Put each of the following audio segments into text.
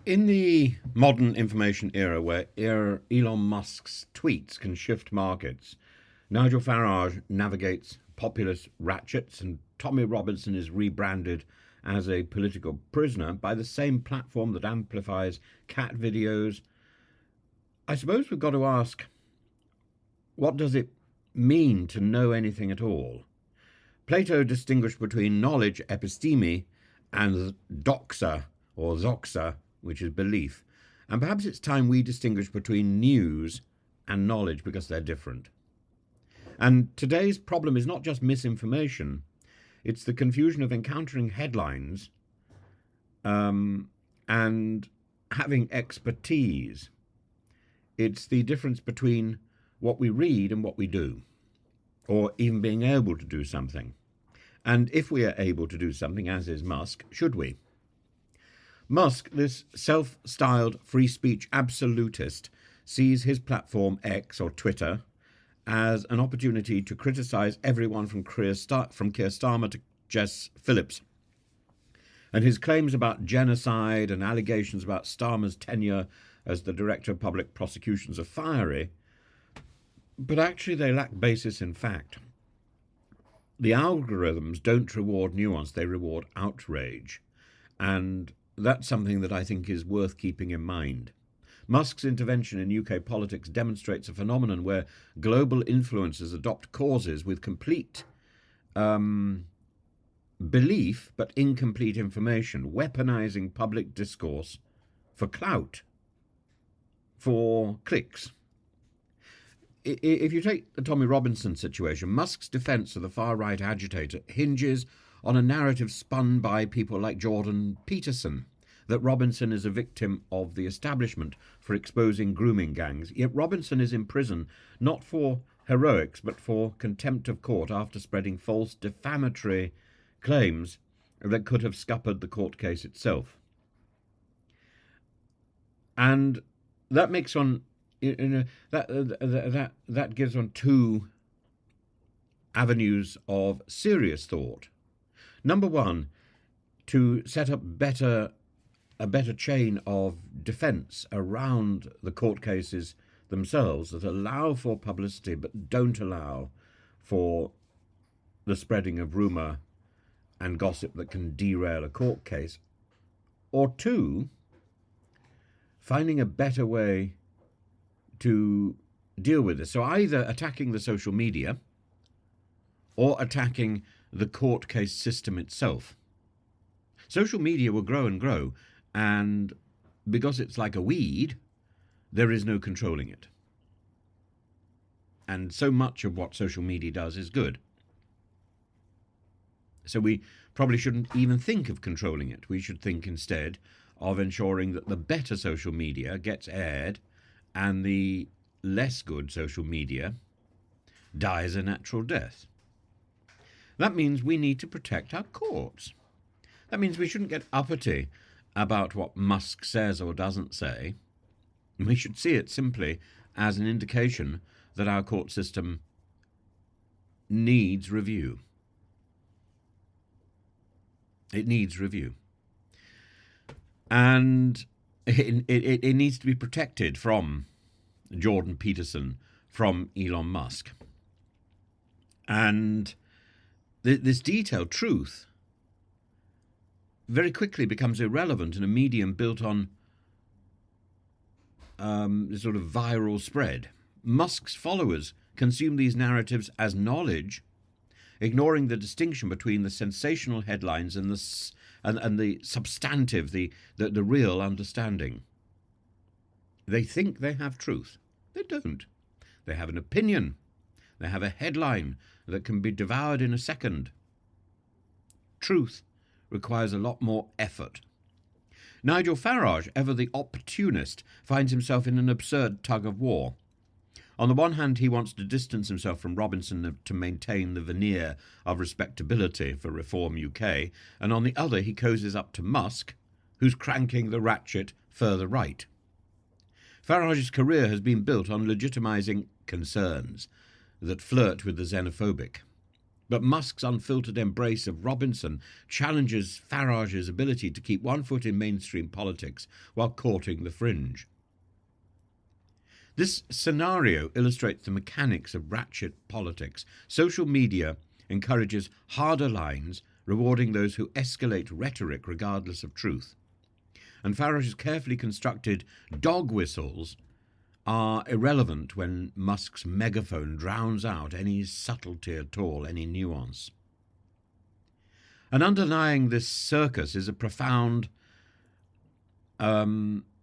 In the modern information era where Elon Musk's tweets can shift markets, Nigel Farage navigates populist ratchets and Tommy Robinson is rebranded as a political prisoner by the same platform that amplifies cat videos. I suppose we've got to ask, what does it mean to know anything at all? Plato distinguished between knowledge, episteme, and doxa, or zoxa, which is belief. And perhaps it's time we distinguish between news and knowledge because they're different. And today's problem is not just misinformation, it's the confusion of encountering headlines and having expertise. It's the difference between what we read and what we do, or even being able to do something. And if we are able to do something, as is Musk, should we? Musk, this self-styled free speech absolutist, sees his platform X, or Twitter, as an opportunity to criticise everyone from Keir Starmer to Jess Phillips. And his claims about genocide and allegations about Starmer's tenure as the Director of Public Prosecutions are fiery, but actually they lack basis in fact. The algorithms don't reward nuance, they reward outrage. And that's something that I think is worth keeping in mind. Musk's intervention in UK politics demonstrates a phenomenon where global influencers adopt causes with complete belief but incomplete information, weaponizing public discourse for clout, for clicks. If you take the Tommy Robinson situation, Musk's defence of the far-right agitator hinges on a narrative spun by people like Jordan Peterson, that Robinson is a victim of the establishment for exposing grooming gangs. Yet Robinson is in prison not for heroics but for contempt of court after spreading false defamatory claims that could have scuppered the court case itself. And that makes one, that gives one two avenues of serious thought. Number one, to set up a better chain of defence around the court cases themselves that allow for publicity but don't allow for the spreading of rumour and gossip that can derail a court case. Or two, finding a better way to deal with this. So either attacking the social media or attacking the court case system itself. Social media will grow and grow, and because it's like a weed, there is no controlling it. And so much of what social media does is good. So we probably shouldn't even think of controlling it. We should think instead of ensuring that the better social media gets aired and the less good social media dies a natural death. That means we need to protect our courts. That means we shouldn't get uppity about what Musk says or doesn't say. We should see it simply as an indication that our court system needs review. It needs review. And it needs to be protected from Jordan Peterson, from Elon Musk. And this detailed truth very quickly becomes irrelevant in a medium built on sort of viral spread. Musk's followers consume these narratives as knowledge, ignoring the distinction between the sensational headlines and the substantive, the real understanding. They think they have truth. They don't. They have an opinion. They have a headline that can be devoured in a second. Truth requires a lot more effort. Nigel Farage, ever the opportunist, finds himself in an absurd tug of war. On the one hand, he wants to distance himself from Robinson to maintain the veneer of respectability for Reform UK, and on the other, he cozies up to Musk, who's cranking the ratchet further right. Farage's career has been built on legitimising concerns that flirt with the xenophobic. But Musk's unfiltered embrace of Robinson challenges Farage's ability to keep one foot in mainstream politics while courting the fringe. This scenario illustrates the mechanics of Ratchet politics. Social media encourages harder lines, rewarding those who escalate rhetoric regardless of truth. And Farage's carefully constructed dog whistles are irrelevant when Musk's megaphone drowns out any subtlety at all, any nuance. And underlying this circus is a profound epistemic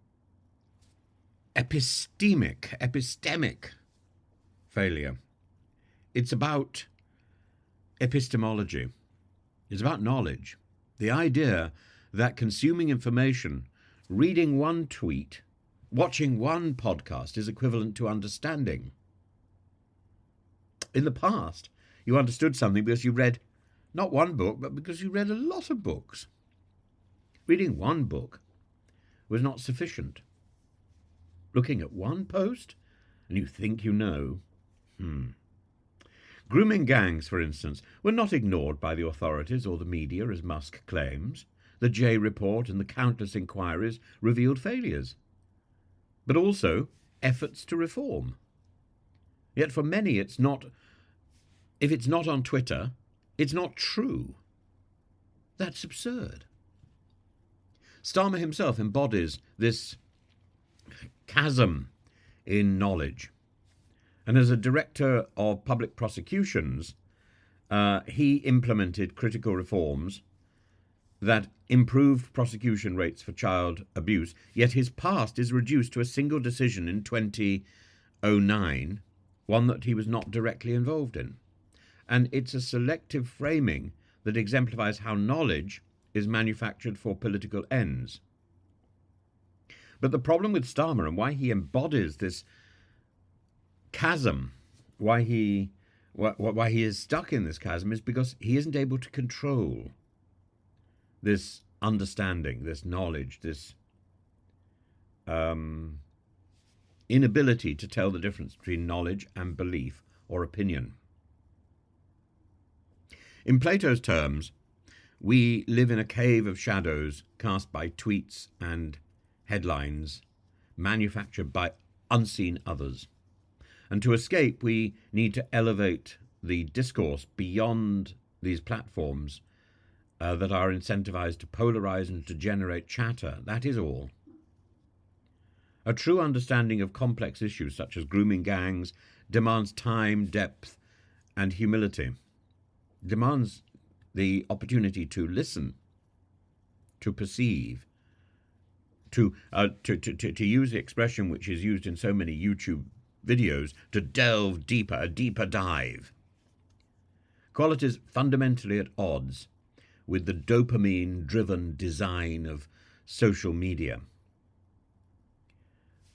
failure. It's about epistemology. It's about knowledge. The idea that consuming information, reading one tweet, watching one podcast is equivalent to understanding. In the past, you understood something because you read not one book, but because you read a lot of books. Reading one book was not sufficient. Looking at one post, and you think you know. Grooming gangs, for instance, were not ignored by the authorities or the media, as Musk claims. The Jay report and the countless inquiries revealed failures, but also efforts to reform. Yet for many, if it's not on Twitter, it's not true. That's absurd. Starmer himself embodies this chasm in knowledge. And as a director of public prosecutions, he implemented critical reforms that improved prosecution rates for child abuse, yet his past is reduced to a single decision in 2009, one that he was not directly involved in. And it's a selective framing that exemplifies how knowledge is manufactured for political ends. But the problem with Starmer and why he embodies this chasm, why he is stuck in this chasm, is because he isn't able to control this understanding, this knowledge, this inability to tell the difference between knowledge and belief or opinion. In Plato's terms, we live in a cave of shadows cast by tweets and headlines manufactured by unseen others. And to escape, we need to elevate the discourse beyond these platforms that are incentivized to polarize and to generate chatter. That is all. A true understanding of complex issues such as grooming gangs demands time, depth, and humility. Demands the opportunity to listen, to perceive, to use the expression which is used in so many YouTube videos, to delve deeper, a deeper dive. Qualities fundamentally at odds with the dopamine-driven design of social media.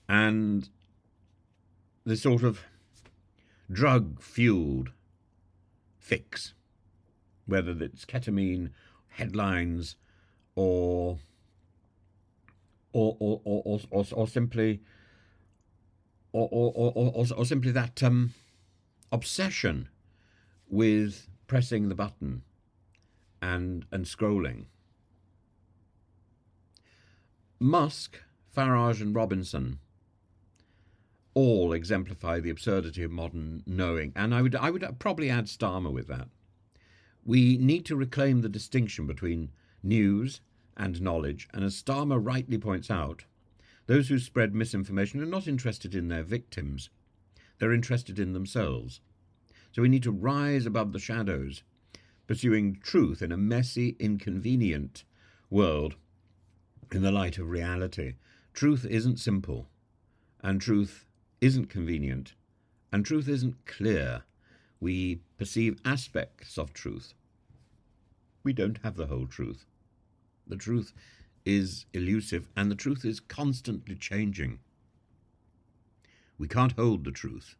And the sort of drug-fueled fix, whether it's ketamine, headlines, or simply that obsession with pressing the button and scrolling. Musk, Farage, and Robinson all exemplify the absurdity of modern knowing, and I would probably add Starmer with that. We need to reclaim the distinction between news and knowledge, and as Starmer rightly points out, those who spread misinformation are not interested in their victims. They're interested in themselves. So we need to rise above the shadows, pursuing truth in a messy, inconvenient world in the light of reality. Truth isn't simple, and truth isn't convenient, and truth isn't clear. We perceive aspects of truth. We don't have the whole truth. The truth is elusive, and the truth is constantly changing. We can't hold the truth.